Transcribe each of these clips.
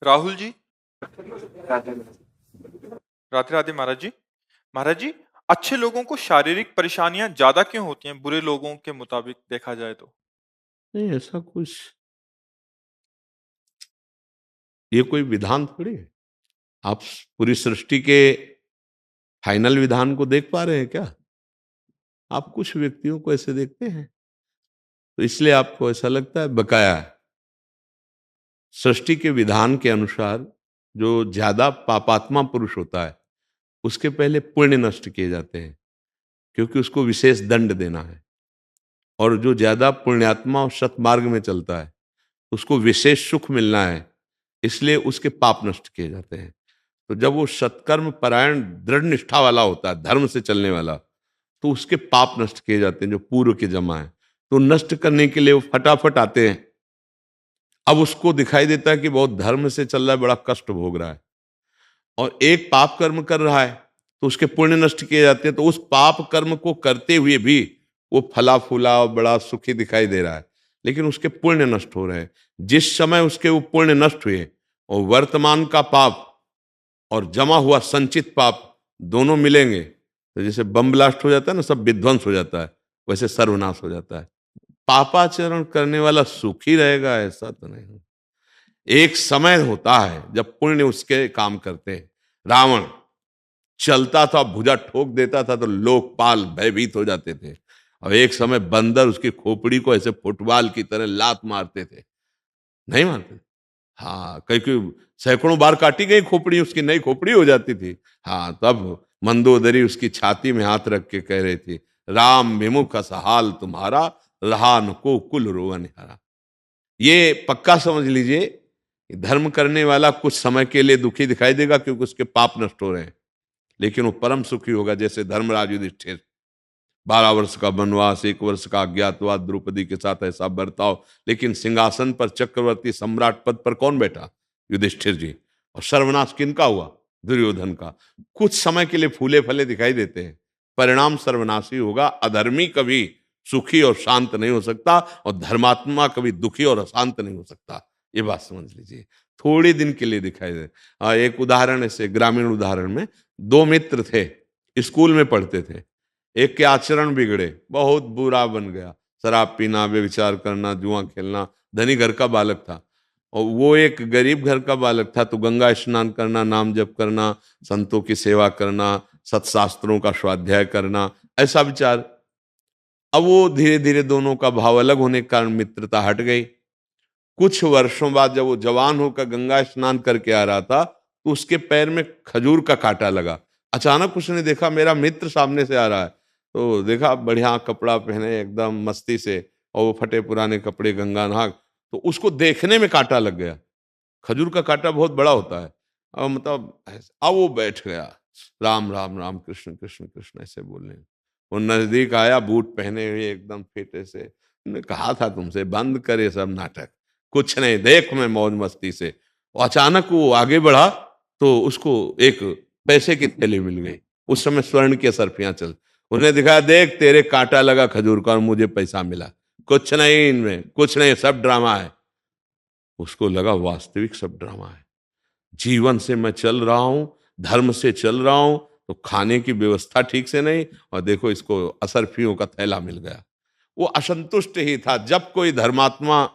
राहुल जी। राधे राधे महाराज जी। महाराज जी, अच्छे लोगों को शारीरिक परेशानियां ज्यादा क्यों होती हैं बुरे लोगों के मुताबिक देखा जाए तो? नहीं, ऐसा कुछ ये कोई विधान थोड़ी है। आप पूरी सृष्टि के फाइनल विधान को देख पा रहे हैं क्या? आप कुछ व्यक्तियों को ऐसे देखते हैं तो इसलिए आपको ऐसा लगता है। बकाया सृष्टि के विधान के अनुसार जो ज्यादा पापात्मा पुरुष होता है उसके पहले पुण्य नष्ट किए जाते हैं, क्योंकि उसको विशेष दंड देना है। और जो ज्यादा पुण्यात्मा और सतमार्ग में चलता है उसको विशेष सुख मिलना है, इसलिए उसके पाप नष्ट किए जाते हैं। तो जब वो सत्कर्म परायण दृढ़ निष्ठा वाला होता है, धर्म से चलने वाला, तो उसके पाप नष्ट किए जाते हैं जो पूर्व के जमा है। तो नष्ट करने के लिए वो फटाफट आते हैं। अब उसको दिखाई देता है कि बहुत धर्म से चल रहा है, बड़ा कष्ट भोग रहा है, और एक पाप कर्म कर रहा है, तो उसके पुण्य नष्ट किए जाते हैं। तो उस पाप कर्म को करते हुए भी वो फला फूला और बड़ा सुखी दिखाई दे रहा है, लेकिन उसके पुण्य नष्ट हो रहे हैं। जिस समय उसके वो पुण्य नष्ट हुए और वर्तमान का पाप और जमा हुआ संचित पाप दोनों मिलेंगे, तो जैसे बम ब्लास्ट हो जाता है ना, सब विध्वंस हो जाता है, वैसे सर्वनाश हो जाता है। पापाचरण करने वाला सुखी रहेगा ऐसा तो नहीं। एक समय होता है जब पुण्य उसके काम करते हैं। रावण चलता था, भुजा ठोक देता था तो लोकपाल भयभीत हो जाते थे। और एक समय बंदर उसकी खोपड़ी को ऐसे फुटबॉल की तरह लात मारते थे। नहीं मारते? हाँ, कई कई सैकड़ों बार काटी गई खोपड़ी, उसकी नई खोपड़ी हो जाती थी। हाँ, तब मंदोदरी उसकी छाती में हाथ रख के कह रही थी, राम विमुख असहाल तुम्हारा, रहा न को कुल रोवन हारा। ये पक्का समझ लीजिए कि धर्म करने वाला कुछ समय के लिए दुखी दिखाई देगा क्योंकि उसके पाप नष्ट हो रहे हैं, लेकिन वो परम सुखी होगा। जैसे धर्मराज युधिष्ठिर, 12 वर्ष का वनवास, 1 वर्ष का अज्ञातवास, द्रौपदी के साथ ऐसा बर्ताव, लेकिन सिंहासन पर चक्रवर्ती सम्राट पद पर कौन बैठा? युधिष्ठिर जी। और सर्वनाश किनका हुआ? दुर्योधन का। कुछ समय के लिए फूले फले दिखाई देते हैं, परिणाम सर्वनाशी होगा। अधर्मी कभी सुखी और शांत नहीं हो सकता, और धर्मात्मा कभी दुखी और अशांत नहीं हो सकता। ये बात समझ लीजिए। थोड़े दिन के लिए दिखाई दे। एक उदाहरण, ऐसे ग्रामीण उदाहरण में, दो मित्र थे, स्कूल में पढ़ते थे। एक के आचरण बिगड़े, बहुत बुरा बन गया, शराब पीना, व्यभिचार करना, जुआ खेलना। धनी घर का बालक था, और वो एक गरीब घर का बालक था। तो गंगा स्नान करना, नाम जप करना, संतों की सेवा करना, सत्शास्त्रों का स्वाध्याय करना, ऐसा विचार। अब वो धीरे धीरे दोनों का भाव अलग होने के कारण मित्रता हट गई। कुछ वर्षों बाद जब वो जवान होकर गंगा स्नान करके आ रहा था, तो उसके पैर में खजूर का कांटा लगा। अचानक उसने देखा मेरा मित्र सामने से आ रहा है, तो देखा बढ़िया कपड़ा पहने एकदम मस्ती से, और वो फटे पुराने कपड़े, गंगा नहा, तो उसको देखने में कांटा लग गया। खजूर का कांटा बहुत बड़ा होता है। अब मतलब अब वो बैठ गया, राम राम राम, कृष्ण कृष्ण कृष्ण ऐसे बोलने। वो नजदीक आया, बूट पहने हुए एकदम फिट ऐसे। मैंने कहा था तुमसे बंद करे सब नाटक, कुछ नहीं, देख मैं मौज मस्ती से। और अचानक वो आगे बढ़ा, तो उसको एक पैसे की थैली मिल गई। उस समय स्वर्ण की असरफियां चल। उसने दिखाया, देख तेरे कांटा लगा खजूर का और मुझे पैसा मिला। कुछ नहीं इनमें, कुछ नहीं, सब ड्रामा है। उसको लगा वास्तविक सब ड्रामा है। जीवन से मैं चल रहा हूं, धर्म से चल रहा हूं, तो खाने की व्यवस्था ठीक से नहीं, और देखो इसको असरफियों का थैला मिल गया। वो असंतुष्ट ही था। जब कोई धर्मात्मा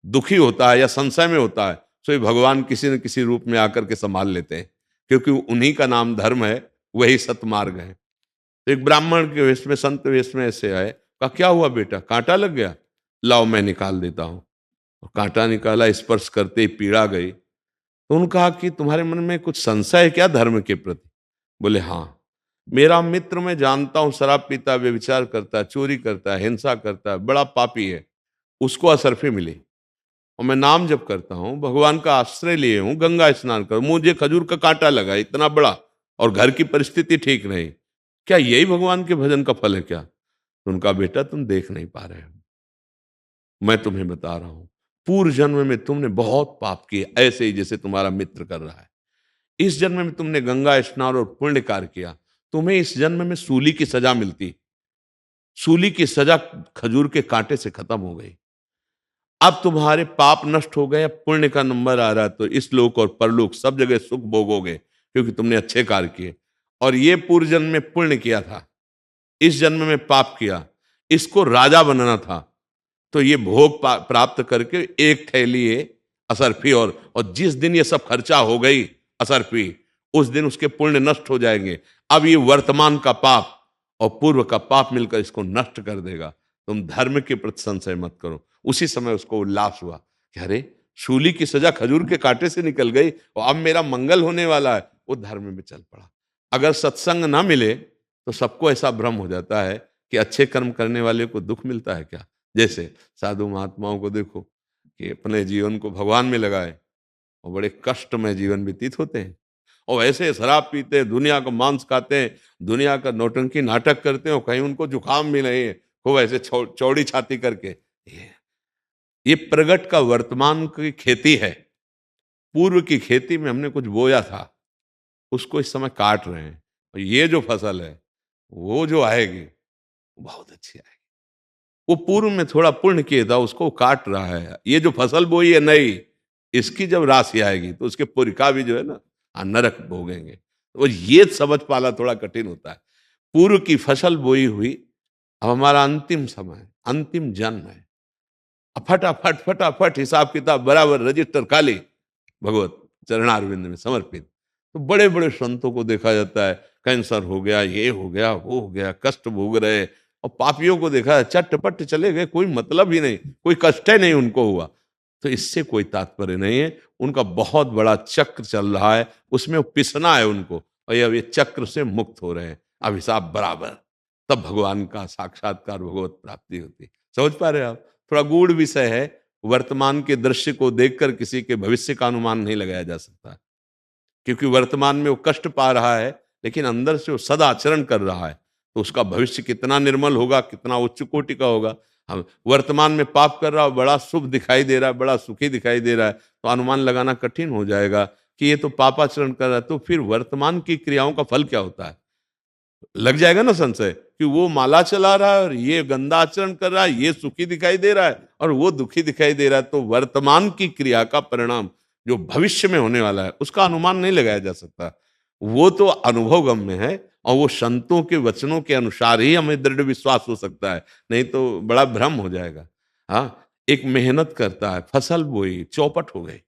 दुखी होता है या संशय में होता है, तो ये भगवान किसी न किसी रूप में आकर के संभाल लेते हैं, क्योंकि उन्हीं का नाम धर्म है, वही सतमार्ग है। तो एक ब्राह्मण के वेश में, संत वेश में ऐसे आए, कहा क्या हुआ बेटा, कांटा लग गया? लाओ मैं निकाल देता हूं। और कांटा निकाला, स्पर्श करते ही पीड़ा गई। तो उन्होंने कहा कि तुम्हारे मन में कुछ संशय है क्या धर्म के प्रति? बोले हाँ, मेरा मित्र मैं जानता हूं, शराब पीता, व्यभिचार करता है, चोरी करता है, हिंसा करता है, बड़ा पापी है। उसको असरफी मिली, और मैं नाम जप करता हूँ, भगवान का आश्रय लिए हूँ, गंगा स्नान कर, मुझे खजूर का कांटा लगा इतना बड़ा, और घर की परिस्थिति ठीक नहीं। क्या यही भगवान के भजन का फल है क्या? तो उनका, बेटा तुम देख नहीं पा रहे हो, मैं तुम्हें बता रहा हूं। पूर्व जन्म में तुमने बहुत पाप किए, ऐसे ही जैसे तुम्हारा मित्र कर रहा है। इस जन्म में तुमने गंगा स्नान और पुण्य कार्य किया, तुम्हें इस जन्म में सूली की सजा मिलती। सूली की सजा खजूर के कांटे से खत्म हो गई। अब तुम्हारे पाप नष्ट हो गए, पुण्य का नंबर आ रहा है, तो इस लोक और परलोक सब जगह सुख भोगोगे, क्योंकि तुमने अच्छे कार्य किए। और ये पूर्व जन्म में पुण्य किया था, इस जन्म में पाप किया, इसको राजा बनना था, तो ये भोग प्राप्त करके एक थैली ये असरफी, और जिस दिन ये सब खर्चा हो गई असरफी, उस दिन उसके पुण्य नष्ट हो जाएंगे। अब ये वर्तमान का पाप और पूर्व का पाप मिलकर इसको नष्ट कर देगा। तुम धर्म के प्रति संशय मत करो। उसी समय उसको उल्लास हुआ कि अरे, शूली की सजा खजूर के कांटे से निकल गई और अब मेरा मंगल होने वाला है। वो धर्म में चल पड़ा। अगर सत्संग ना मिले तो सबको ऐसा भ्रम हो जाता है कि अच्छे कर्म करने वाले को दुख मिलता है क्या। जैसे साधु महात्माओं को देखो कि अपने जीवन को भगवान में लगाए और बड़े कष्ट में जीवन व्यतीत होते हैं, और ऐसे शराब पीते हैं, दुनिया का मांस खाते हैं, दुनिया का नौटंकी नाटक करते हैं, और कहीं उनको जुकाम भी नहीं है, खूब ऐसे चौड़ी छाती करके। ये प्रगट का वर्तमान की खेती है। पूर्व की खेती में हमने कुछ बोया था, उसको इस समय काट रहे हैं, और ये जो फसल है वो जो आएगी वो बहुत अच्छी आएगी। वो पूर्व में थोड़ा पुण्य किया था, उसको काट रहा है। ये जो फसल बोई है नई, इसकी जब राशि आएगी तो उसके पुरिका भी जो है ना, नरक भोगेंगे। तो ये समझ पाना थोड़ा कठिन होता है। पूर्व की फसल बोई हुई, अब हमारा अंतिम समय, अंतिम जन्म है। अब फटाफट फटाफट हिसाब किताब बराबर, रजिस्टर खाली, भगवत चरणारविंद में समर्पित। तो बड़े बड़े संतों को देखा जाता है, कैंसर हो गया, ये हो गया, वो हो गया, कष्ट भोग रहे। और पापियों को देखा है, चटपट चले गए, कोई मतलब ही नहीं, कोई कष्ट ही नहीं उनको हुआ। तो इससे कोई तात्पर्य नहीं है। उनका बहुत बड़ा चक्र चल रहा है, उसमें वो पिसना है उनको, और अब ये चक्र से मुक्त हो रहे हैं। अब हिसाब बराबर, तब भगवान का साक्षात्कार, भगवत प्राप्ति होती है। समझ पा रहे हैं आप। थोड़ा गूढ़ विषय है। वर्तमान के दृश्य को देखकर किसी के भविष्य का अनुमान नहीं लगाया जा सकता, क्योंकि वर्तमान में वो कष्ट पा रहा है, लेकिन अंदर से वो सदाचरण कर रहा है, तो उसका भविष्य कितना निर्मल होगा, कितना उच्च कोटि का होगा। हम वर्तमान में पाप कर रहा है, बड़ा शुभ दिखाई दे रहा है, बड़ा सुखी दिखाई दे रहा है, तो अनुमान लगाना कठिन हो जाएगा कि ये तो पापाचरण कर रहा है। तो फिर वर्तमान की क्रियाओं का फल क्या होता है, लग जाएगा ना संशय कि वो माला चला रहा है और ये गंदा आचरण कर रहा है, ये सुखी दिखाई दे रहा है और वो दुखी दिखाई दे रहा है। तो वर्तमान की क्रिया का परिणाम जो भविष्य में होने वाला है, उसका अनुमान नहीं लगाया जा सकता। वो तो अनुभव गम्य है, और वो संतों के वचनों के अनुसार ही हमें दृढ़ विश्वास हो सकता है, नहीं तो बड़ा भ्रम हो जाएगा। हाँ, एक मेहनत करता है, फसल बोई, चौपट हो गई,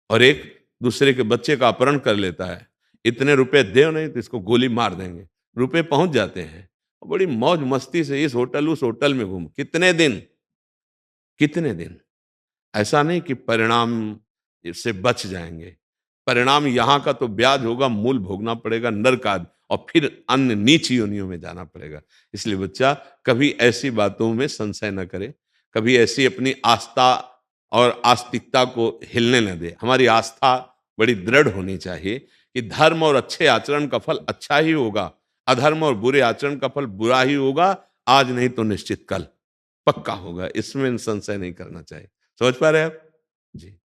और एक दूसरे के बच्चे का अपहरण कर लेता है। इतने रुपए दे नहीं तो इसको गोली मार देंगे। रुपए पहुंच जाते हैं, और बड़ी मौज मस्ती से इस होटल उस होटल में घूम, कितने दिन, कितने दिन। ऐसा नहीं कि परिणाम इससे बच जाएंगे। परिणाम यहाँ का तो ब्याज होगा, मूल भोगना पड़ेगा, नरक, और फिर अन्य नीच योनियों में जाना पड़ेगा। इसलिए बच्चा कभी ऐसी बातों में संशय न करे, कभी ऐसी अपनी आस्था और आस्तिकता को हिलने न दे। हमारी आस्था बड़ी दृढ़ होनी चाहिए कि धर्म और अच्छे आचरण का फल अच्छा ही होगा, अधर्म और बुरे आचरण का फल बुरा ही होगा, आज नहीं तो निश्चित कल पक्का होगा। इसमें संशय नहीं करना चाहिए। समझ पा रहे हैं आप जी।